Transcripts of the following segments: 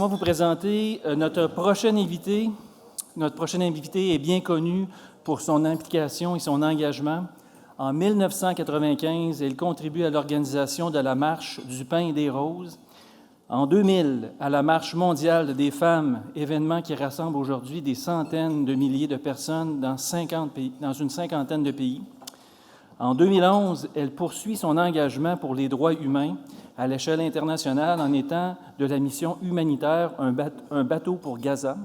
Moi, vous présenter notre prochain invité. Notre prochain invité est bien connu pour son implication et son engagement. En 1995, il contribue à l'organisation de la Marche du pain et des roses. En 2000, à la Marche mondiale des femmes, événement qui rassemble aujourd'hui des centaines de milliers de personnes dans une cinquantaine de pays. En 2011, elle poursuit son engagement pour les droits humains à l'échelle internationale en étant de la mission humanitaire Un bateau pour Gaza,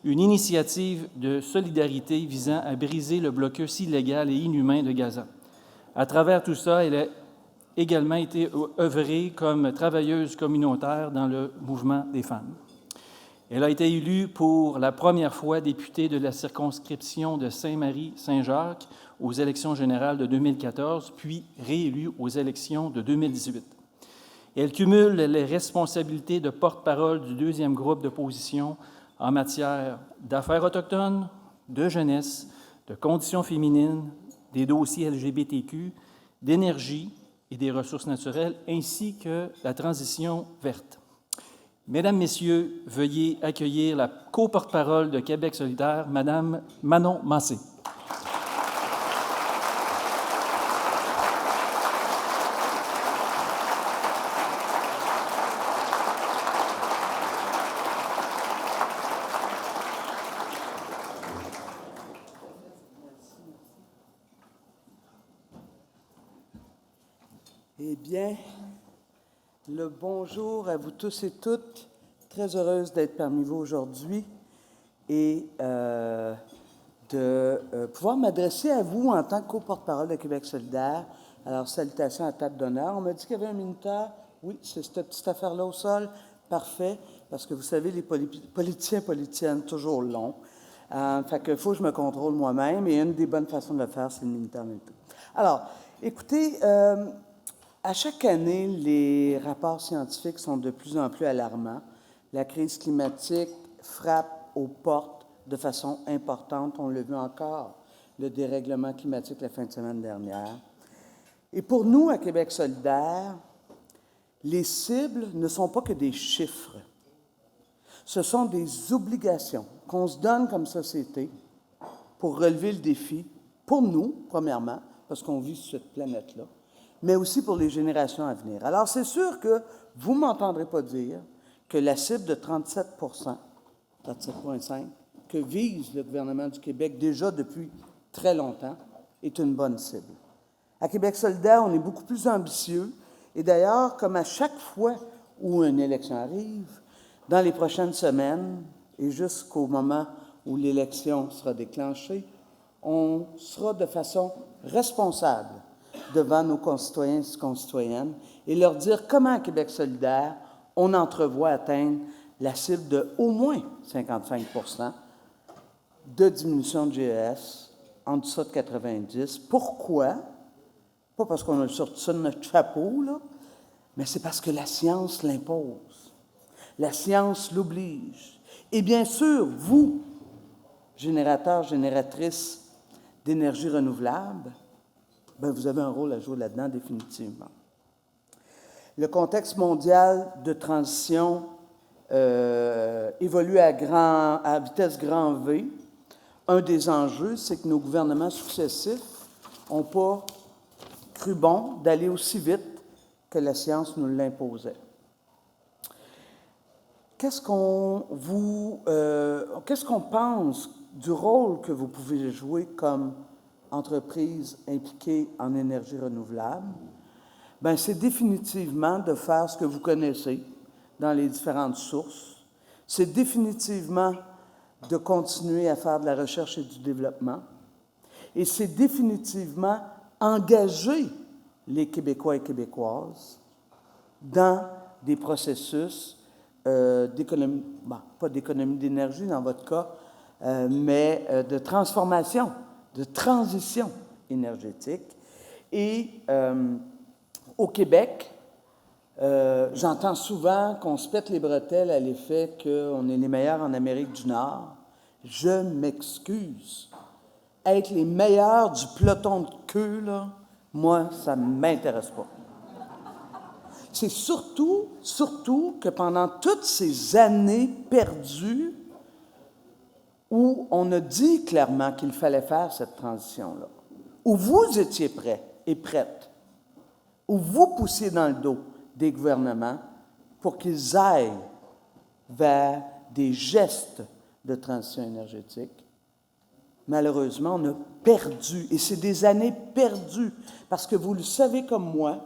une initiative de solidarité visant à briser le blocus illégal et inhumain de Gaza. À travers tout ça, elle a également été œuvrée comme travailleuse communautaire dans le mouvement des femmes. Elle a été élue pour la première fois députée de la circonscription de Saint-Marie-Saint-Jacques aux élections générales de 2014, puis réélue aux élections de 2018. Elle cumule les responsabilités de porte-parole du deuxième groupe d'opposition en matière d'affaires autochtones, de jeunesse, de conditions féminines, des dossiers LGBTQ, d'énergie et des ressources naturelles, ainsi que la transition verte. Mesdames, Messieurs, veuillez accueillir la co-porte-parole de Québec solidaire, Madame Manon Massé. Eh bien, le bonjour à vous tous et toutes. Très heureuse d'être parmi vous aujourd'hui et de pouvoir m'adresser à vous en tant que co-porte-parole de Québec solidaire. Alors, salutations à table d'honneur. On m'a dit qu'il y avait un minuteur. Oui, c'est cette petite affaire-là au sol. Parfait, parce que vous savez, les politiciennes, toujours longs. Fait qu'il faut que je me contrôle moi-même et une des bonnes façons de le faire, c'est le minuteur. Alors, écoutez, à chaque année, les rapports scientifiques sont de plus en plus alarmants. La crise climatique frappe aux portes de façon importante. On l'a vu encore, le dérèglement climatique la fin de semaine dernière. Et pour nous, à Québec solidaire, les cibles ne sont pas que des chiffres. Ce sont des obligations qu'on se donne comme société pour relever le défi, pour nous, premièrement, parce qu'on vit sur cette planète-là, mais aussi pour les générations à venir. Alors, c'est sûr que vous ne m'entendrez pas dire que la cible de 37 37,5 que vise le gouvernement du Québec déjà depuis très longtemps est une bonne cible. À Québec solidaire, on est beaucoup plus ambitieux. Et d'ailleurs, comme à chaque fois où une élection arrive, dans les prochaines semaines et jusqu'au moment où l'élection sera déclenchée, on sera de façon responsable devant nos concitoyens et concitoyennes et leur dire comment, à Québec solidaire, on entrevoit atteindre la cible de au moins 55 de diminution de GES en dessous de 90. Pourquoi? Pas parce qu'on a sorti ça de notre chapeau, là, mais c'est parce que la science l'impose. La science l'oblige. Et bien sûr, vous, générateurs, génératrices d'énergie renouvelable, bien, vous avez un rôle à jouer là-dedans définitivement. Le contexte mondial de transition évolue à vitesse grand V. Un des enjeux, c'est que nos gouvernements successifs n'ont pas cru bon d'aller aussi vite que la science nous l'imposait. Qu'est-ce qu'on pense du rôle que vous pouvez jouer comme entreprise impliquée en énergie renouvelable? Bien, c'est définitivement de faire ce que vous connaissez dans les différentes sources. C'est définitivement de continuer à faire de la recherche et du développement. Et c'est définitivement engager les Québécois et Québécoises dans des processus d'économie, pas d'économie d'énergie dans votre cas, mais de transformation, de transition énergétique. Et au Québec, j'entends souvent qu'on se pète les bretelles à l'effet qu'on est les meilleurs en Amérique du Nord. Je m'excuse. Être les meilleurs du peloton de queue, là, moi, ça ne m'intéresse pas. C'est surtout que pendant toutes ces années perdues, où on a dit clairement qu'il fallait faire cette transition-là, où vous étiez prêts et prêtes, où vous poussiez dans le dos des gouvernements pour qu'ils aillent vers des gestes de transition énergétique, malheureusement, on a perdu, et c'est des années perdues, parce que vous le savez comme moi,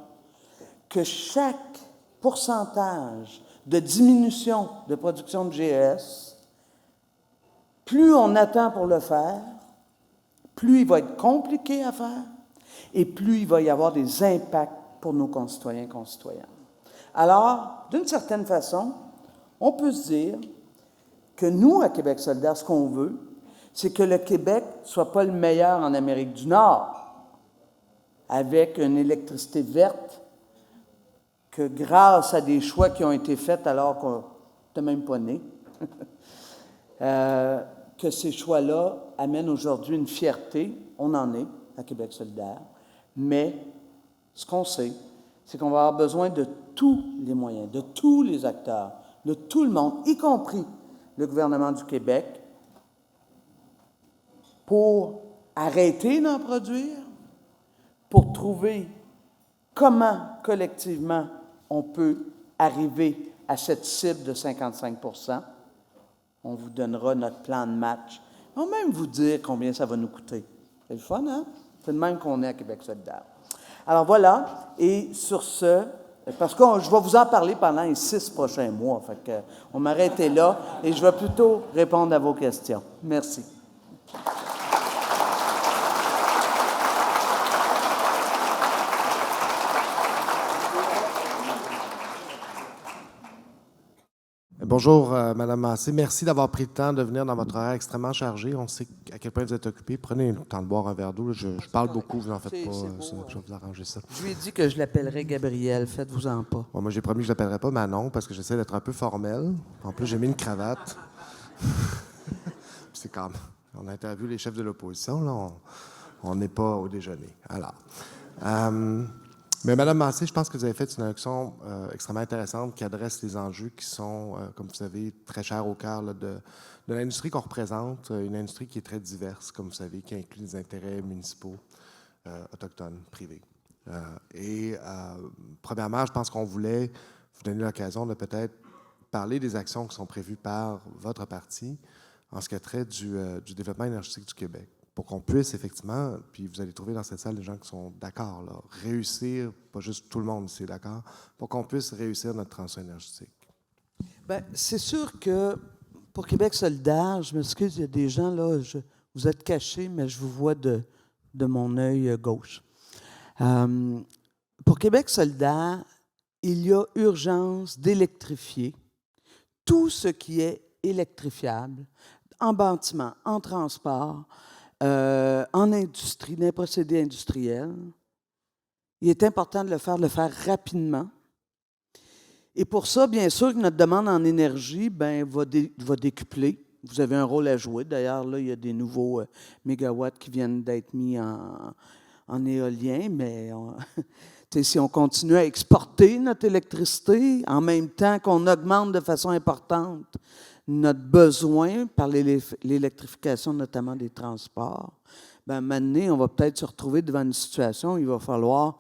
que chaque pourcentage de diminution de production de GES, plus on attend pour le faire, plus il va être compliqué à faire et plus il va y avoir des impacts pour nos concitoyens et concitoyennes. Alors, d'une certaine façon, on peut se dire que nous, à Québec solidaire, ce qu'on veut, c'est que le Québec ne soit pas le meilleur en Amérique du Nord, avec une électricité verte, que grâce à des choix qui ont été faits alors qu'on n'était même pas né, que ces choix-là amènent aujourd'hui une fierté. On en est à Québec solidaire. Mais ce qu'on sait, c'est qu'on va avoir besoin de tous les moyens, de tous les acteurs, de tout le monde, y compris le gouvernement du Québec, pour arrêter d'en produire, pour trouver comment, collectivement, on peut arriver à cette cible de 55 %. On vous donnera notre plan de match. On va même vous dire combien ça va nous coûter. C'est le fun, hein? C'est le même qu'on est à Québec solidaire. Alors voilà, et sur ce, parce que je vais vous en parler pendant les 6 prochains mois, fait que on m'arrête là, et je vais plutôt répondre à vos questions. Merci. Bonjour, Madame Massé. Merci d'avoir pris le temps de venir dans votre horaire extrêmement chargé. On sait à quel point vous êtes occupé. Prenez le temps de boire un verre d'eau. Je parle beaucoup, vous n'en faites pas. Je vais vous arranger ça. Je lui ai dit que je l'appellerais Gabriel. Faites-vous-en pas. Bon, moi, j'ai promis que je ne l'appellerais pas Manon parce que j'essaie d'être un peu formel. En plus, j'ai mis une cravate. C'est comme... On a interviewé les chefs de l'opposition. Là, on n'est pas au déjeuner. Alors... Mais Mme Massé, je pense que vous avez fait une introduction extrêmement intéressante qui adresse les enjeux qui sont, comme vous savez, très chers au cœur là, de l'industrie qu'on représente, une industrie qui est très diverse, comme vous savez, qui inclut des intérêts municipaux, autochtones, privés. Premièrement, je pense qu'on voulait vous donner l'occasion de peut-être parler des actions qui sont prévues par votre parti en ce qui a trait du développement énergétique du Québec, pour qu'on puisse effectivement, puis vous allez trouver dans cette salle des gens qui sont d'accord, là, réussir, pas juste tout le monde ici est d'accord, pour qu'on puisse réussir notre transition énergétique. Bien, c'est sûr que pour Québec solidaire, je m'excuse, il y a des gens là, vous êtes cachés, mais je vous vois de mon œil gauche. Pour Québec solidaire, il y a urgence d'électrifier tout ce qui est électrifiable, en bâtiment, en transport, en industrie, dans les procédés industriels. Il est important de le faire rapidement. Et pour ça, bien sûr, que notre demande en énergie va décupler. Vous avez un rôle à jouer. D'ailleurs, là, il y a des nouveaux mégawatts qui viennent d'être mis en éolien, mais si on continue à exporter notre électricité en même temps qu'on augmente de façon importante notre besoin par l'électrification notamment des transports, bien, maintenant, on va peut-être se retrouver devant une situation où il va falloir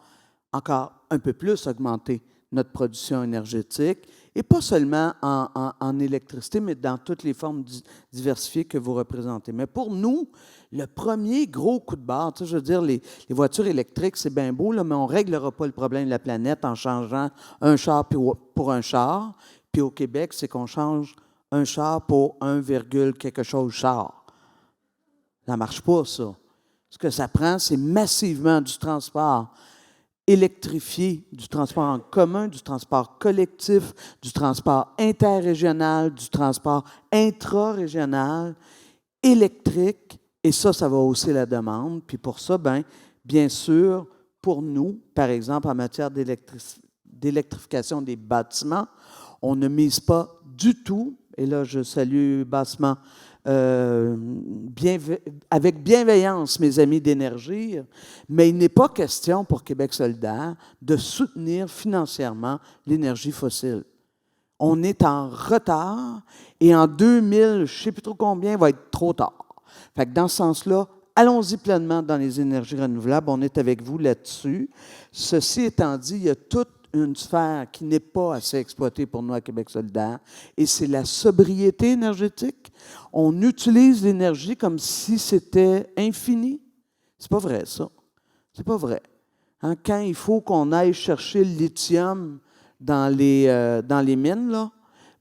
encore un peu plus augmenter notre production énergétique, et pas seulement en électricité, mais dans toutes les formes diversifiées que vous représentez. Mais pour nous, le premier gros coup de barre, je veux dire, les voitures électriques, c'est bien beau, là, mais on ne réglera pas le problème de la planète en changeant un char pour un char. Puis au Québec, c'est qu'on change un char pour 1, quelque chose char. Ça ne marche pas, ça. Ce que ça prend, c'est massivement du transport électrifié, du transport en commun, du transport collectif, du transport interrégional, du transport intra-régional, électrique, et ça va hausser la demande. Puis pour ça, bien sûr, pour nous, par exemple, en matière d'électrification des bâtiments, on ne mise pas du tout, et là, je salue bassement avec bienveillance, mes amis d'Énergie, mais il n'est pas question pour Québec solidaire de soutenir financièrement l'énergie fossile. On est en retard et en 2000, je ne sais plus trop combien, il va être trop tard. Fait que dans ce sens-là, allons-y pleinement dans les énergies renouvelables. On est avec vous là-dessus. Ceci étant dit, il y a toute une sphère qui n'est pas assez exploitée pour nous à Québec solidaire, et c'est la sobriété énergétique. On utilise l'énergie comme si c'était infini. C'est pas vrai, ça. C'est pas vrai. Hein, quand il faut qu'on aille chercher le lithium dans les mines, là,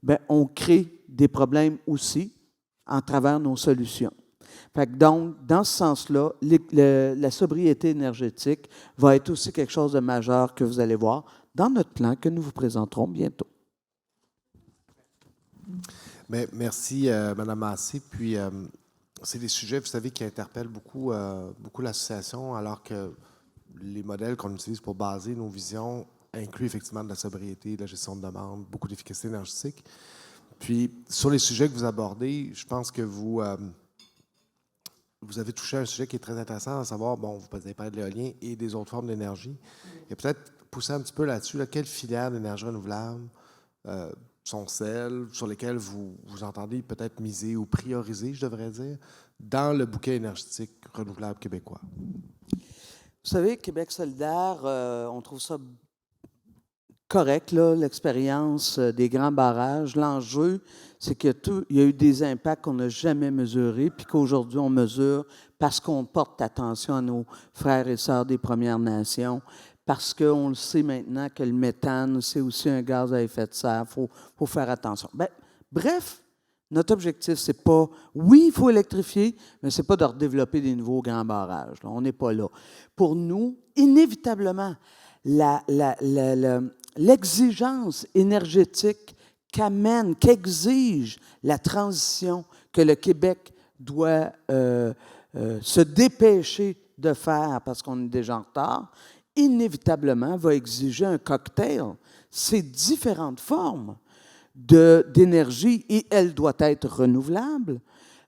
ben, on crée des problèmes aussi en travers nos solutions. Fait que donc, dans ce sens-là, la sobriété énergétique va être aussi quelque chose de majeur que vous allez voir dans notre plan que nous vous présenterons bientôt. Mais merci, Mme Massé. Puis, c'est des sujets, vous savez, qui interpellent beaucoup, beaucoup l'association, alors que les modèles qu'on utilise pour baser nos visions incluent effectivement de la sobriété, de la gestion de demande, beaucoup d'efficacité énergétique. Puis, sur les sujets que vous abordez, je pense que vous avez touché à un sujet qui est très intéressant, à savoir, bon, vous avez parlé de l'éolien et des autres formes d'énergie. Et peut-être pousser un petit peu là-dessus, quelles filières d'énergie renouvelable sont celles sur lesquelles vous entendez peut-être miser ou prioriser, je devrais dire, dans le bouquet énergétique renouvelable québécois? Vous savez, Québec solidaire, on trouve ça correct, là, l'expérience des grands barrages. L'enjeu, c'est qu'il y a eu des impacts qu'on n'a jamais mesurés, puis qu'aujourd'hui, on mesure parce qu'on porte attention à nos frères et sœurs des Premières Nations, parce qu'on le sait maintenant que le méthane, c'est aussi un gaz à effet de serre. Il faut faire attention. Ben, bref, notre objectif, c'est pas... Oui, il faut électrifier, mais c'est pas de redévelopper des nouveaux grands barrages. Là. On n'est pas là. Pour nous, inévitablement, l'exigence énergétique qu'exige la transition que le Québec doit se dépêcher de faire parce qu'on est déjà en retard, inévitablement va exiger un cocktail. C'est différentes formes d'énergie et elle doit être renouvelable.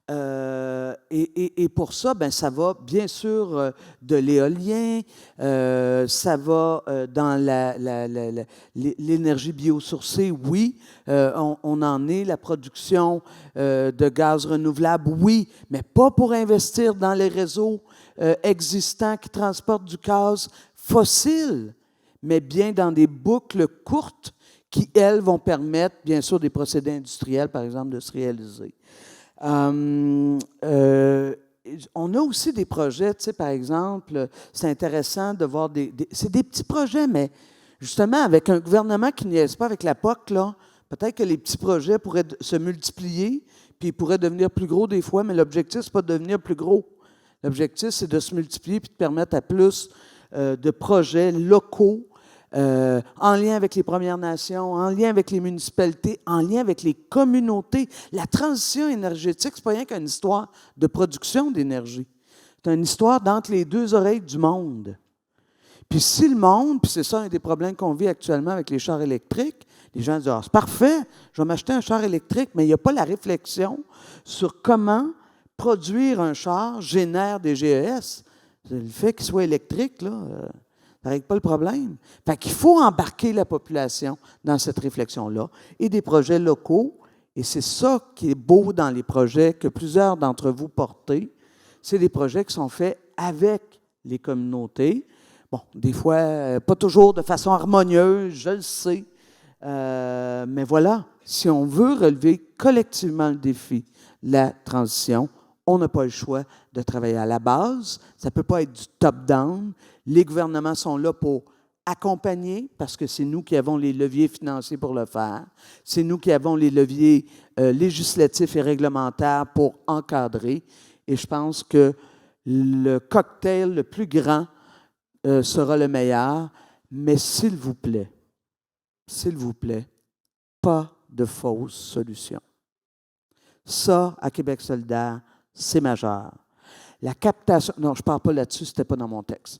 Et pour ça, ben, ça va bien sûr de l'éolien, ça va dans l'énergie biosourcée, oui, on en est, la production de gaz renouvelable, oui, mais pas pour investir dans les réseaux existants qui transportent du gaz fossile, mais bien dans des boucles courtes qui, elles, vont permettre, bien sûr, des procédés industriels, par exemple, de se réaliser. On a aussi des projets, tu sais, par exemple, c'est intéressant de voir c'est des petits projets, mais justement, avec un gouvernement qui n'y est pas avec la POC, là, peut-être que les petits projets pourraient se multiplier, puis ils pourraient devenir plus gros des fois, mais l'objectif, ce n'est pas de devenir plus gros. L'objectif, c'est de se multiplier puis de permettre à plus de projets locaux en lien avec les Premières Nations, en lien avec les municipalités, en lien avec les communautés. La transition énergétique, ce n'est pas rien qu'une histoire de production d'énergie. C'est une histoire d'entre les deux oreilles du monde. Puis si le monde, puis c'est ça un des problèmes qu'on vit actuellement avec les chars électriques, les gens disent « Ah, c'est parfait, je vais m'acheter un char électrique », mais il n'y a pas la réflexion sur comment produire un char génère des GES. Le fait qu'il soit électrique, là, ça ne règle pas le problème. Fait qu'il faut embarquer la population dans cette réflexion-là et des projets locaux. Et c'est ça qui est beau dans les projets que plusieurs d'entre vous portez. C'est des projets qui sont faits avec les communautés. Bon, des fois, pas toujours de façon harmonieuse, je le sais. Mais voilà, si on veut relever collectivement le défi, la transition, on n'a pas le choix de travailler à la base. Ça ne peut pas être du top-down. Les gouvernements sont là pour accompagner, parce que c'est nous qui avons les leviers financiers pour le faire. C'est nous qui avons les leviers législatifs et réglementaires pour encadrer. Et je pense que le cocktail le plus grand sera le meilleur. Mais s'il vous plaît, pas de fausses solutions. Ça, à Québec solidaire, c'est majeur. La captation... Non, je ne parle pas là-dessus, ce n'était pas dans mon texte.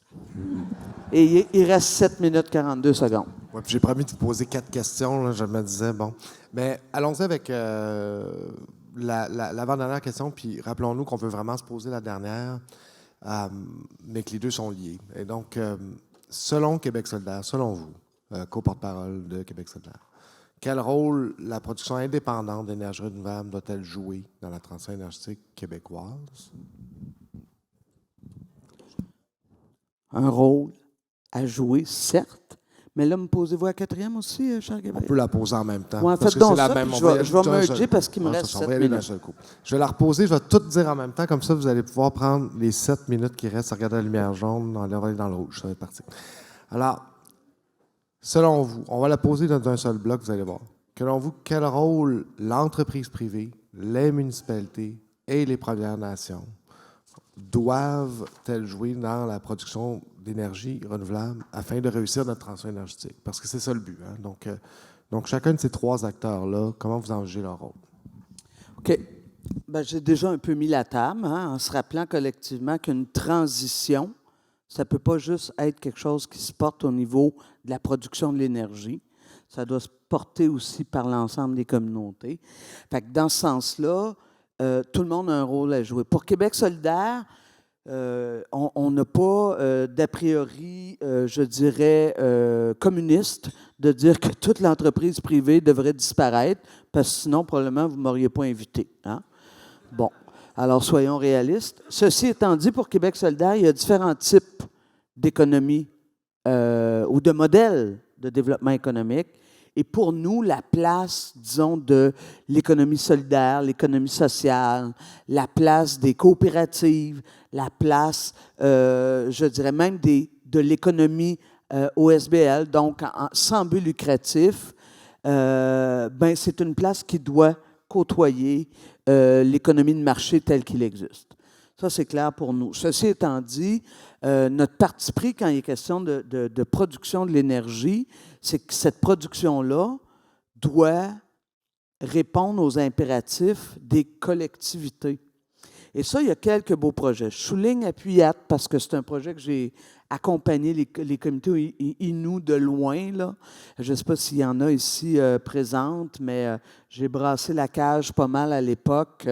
Et il reste 7 minutes 42 secondes. Ouais, j'ai promis de vous poser 4 questions, là, je me disais, bon. Mais allons-y avec le l'avant-dernière question, puis rappelons-nous qu'on veut vraiment se poser la dernière, mais que les deux sont liés. Et donc, selon Québec solidaire, selon vous, co-porte-parole de Québec solidaire, quel rôle la production indépendante d'énergie renouvelable doit-elle jouer dans la transition énergétique québécoise? Un rôle à jouer, certes, mais là, me posez-vous la quatrième aussi, cher Québec? On peut la poser en même temps. Ouais, parce faites que donc c'est la ça, même. puis On va je vais ajouter un seul. merger parce qu'il me Ah, reste ça, on va 7 y aller d'un minutes. seul coup. Je vais la reposer, je vais tout dire en même temps, comme ça, vous allez pouvoir prendre les 7 minutes qui restent à regarder la lumière jaune, on va aller dans le rouge, ça va être parti. Alors, selon vous, on va la poser dans un seul bloc, vous allez voir. Selon vous, quel rôle l'entreprise privée, les municipalités et les Premières Nations doivent-elles jouer dans la production d'énergie renouvelable afin de réussir notre transition énergétique? Parce que c'est ça le but. Hein? Donc, chacun de ces trois acteurs-là, comment vous envisagez leur rôle? OK. Ben, j'ai déjà un peu mis la table, hein, en se rappelant collectivement qu'une transition, ça ne peut pas juste être quelque chose qui se porte au niveau de la production de l'énergie. Ça doit se porter aussi par l'ensemble des communautés. Fait que dans ce sens-là, tout le monde a un rôle à jouer. Pour Québec solidaire, on n'a pas d'a priori, je dirais, communiste, de dire que toute l'entreprise privée devrait disparaître, parce que sinon, probablement, vous ne m'auriez pas invité. Hein? Bon, alors soyons réalistes. Ceci étant dit, pour Québec solidaire, il y a différents types d'économies ou de modèles de développement économique. Et pour nous, la place, disons, de l'économie solidaire, l'économie sociale, la place des coopératives, la place, je dirais même de l'économie OSBL, donc sans but lucratif, ben, c'est une place qui doit côtoyer l'économie de marché telle qu'il existe. Ça, c'est clair pour nous. Ceci étant dit, notre parti pris quand il est question de production de l'énergie, c'est que cette production-là doit répondre aux impératifs des collectivités. Et ça, il y a quelques beaux projets. Je souligne Appuyat parce que c'est un projet que j'ai accompagné les comités Innu de loin. Là. Je ne sais pas s'il y en a ici présentes, mais j'ai brassé la cage pas mal à l'époque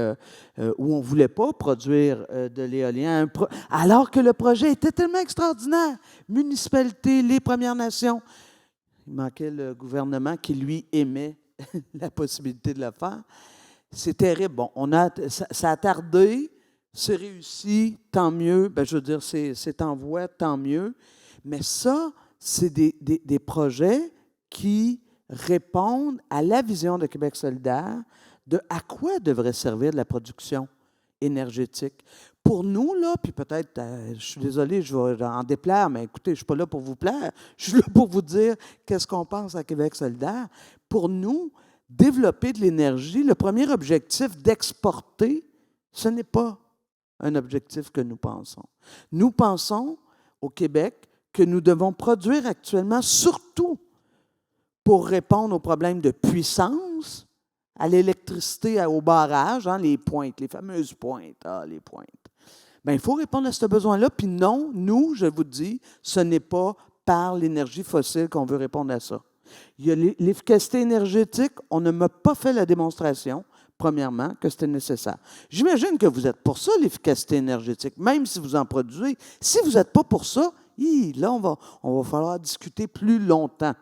où on ne voulait pas produire de l'éolien, alors que le projet était tellement extraordinaire. Municipalité, les Premières Nations. Il manquait le gouvernement qui, lui, aimait la possibilité de le faire. C'est terrible. Bon, ça a tardé, c'est réussi, tant mieux. Ben, je veux dire, c'est en voie, tant mieux. Mais ça, c'est des projets qui répondent à la vision de Québec solidaire de à quoi devrait servir de la production énergétique. Pour nous, là, puis peut-être, je suis désolé, je vais en déplaire, mais écoutez, je ne suis pas là pour vous plaire, je suis là pour vous dire qu'est-ce qu'on pense à Québec solidaire. Pour nous, développer de l'énergie, le premier objectif d'exporter, ce n'est pas un objectif que nous pensons. Nous pensons, au Québec, que nous devons produire actuellement, surtout pour répondre aux problèmes de puissance, à l'électricité, au barrage, hein, les pointes, les fameuses pointes, les pointes. Bien, il faut répondre à ce besoin-là, puis non, nous, je vous dis, ce n'est pas par l'énergie fossile qu'on veut répondre à ça. Il y a l'efficacité énergétique, on ne m'a pas fait la démonstration, premièrement, que c'était nécessaire. J'imagine que vous êtes pour ça, l'efficacité énergétique, même si vous en produisez. Si vous n'êtes pas pour ça, là, on va falloir discuter plus longtemps.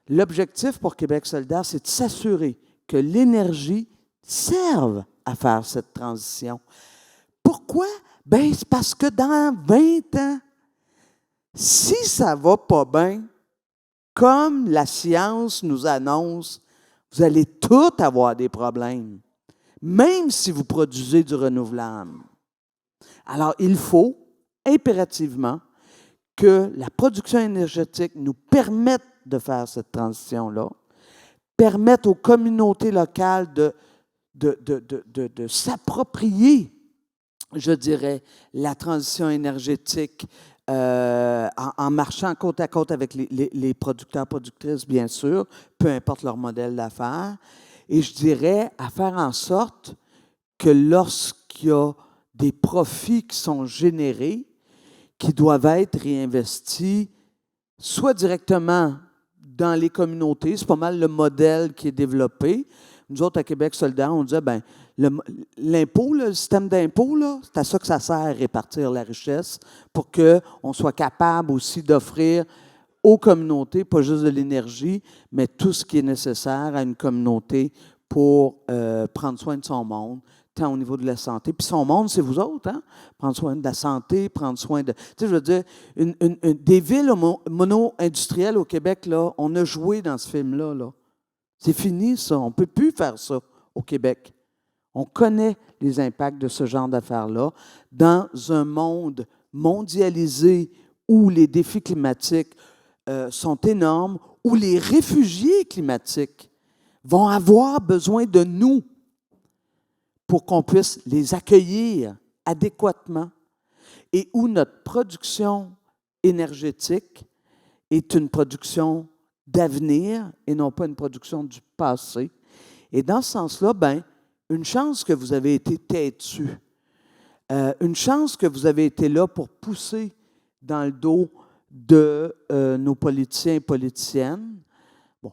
L'objectif pour Québec solidaire, c'est de s'assurer que l'énergie serve à faire cette transition. Pourquoi? Bien, c'est parce que dans 20 ans, si ça ne va pas bien, comme la science nous annonce, vous allez tous avoir des problèmes, même si vous produisez du renouvelable. Alors, il faut impérativement que la production énergétique nous permette de faire cette transition-là, permette aux communautés locales de s'approprier, je dirais, la transition énergétique en marchant côte à côte avec les producteurs, productrices, bien sûr, peu importe leur modèle d'affaires. Et je dirais à faire en sorte que lorsqu'il y a des profits qui sont générés, qui doivent être réinvestis, soit directement dans les communautés, c'est pas mal le modèle qui est développé, Nous autres, à Québec solidaire, on disait, ben l'impôt, le système d'impôt, c'est à ça que ça sert à répartir la richesse pour qu'on soit capable aussi d'offrir aux communautés, pas juste de l'énergie, mais tout ce qui est nécessaire à une communauté pour prendre soin de son monde, tant au niveau de la santé. Puis son monde, c'est vous autres, hein? Prendre soin de la santé, prendre soin de... Tu sais, je veux dire, des villes mono-industrielles au Québec, là, on a joué dans ce film-là. Là. C'est fini, ça. On ne peut plus faire ça au Québec. On connaît les impacts de ce genre d'affaires-là dans un monde mondialisé où les défis climatiques sont énormes, où les réfugiés climatiques vont avoir besoin de nous pour qu'on puisse les accueillir adéquatement et où notre production énergétique est une production d'avenir et non pas une production du passé. Et dans ce sens-là, ben, une chance que vous avez été têtus, une chance que vous avez été là pour pousser dans le dos de nos politiciens et politiciennes. Bon,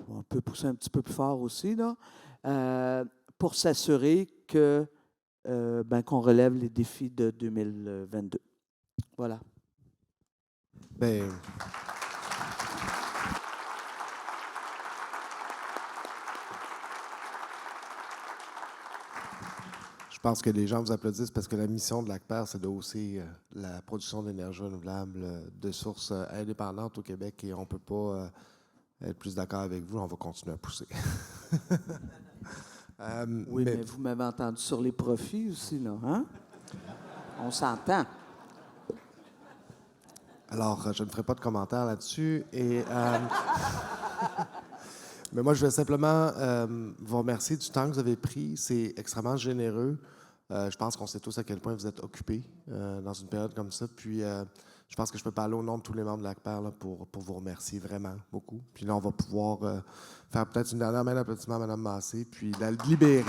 on peut pousser un petit peu plus fort aussi, là, pour s'assurer que, qu'on relève les défis de 2022. Voilà. Bien, je pense que les gens vous applaudissent parce que la mission de l'ACPER, c'est de hausser la production d'énergie renouvelable de sources indépendantes au Québec et on ne peut pas être plus d'accord avec vous. On va continuer à pousser. Oui, mais vous m'avez entendu sur les profits aussi, là, hein? On s'entend. Alors, je ne ferai pas de commentaires là-dessus. Mais moi, je vais simplement vous remercier du temps que vous avez pris. C'est extrêmement généreux. Je pense qu'on sait tous à quel point vous êtes occupés dans une période comme ça. Puis, je pense que je peux parler au nom de tous les membres de l'ACPER pour vous remercier vraiment beaucoup. Puis là, on va pouvoir faire peut-être une dernière main d'applaudissement à Mme Massé, puis la libérer.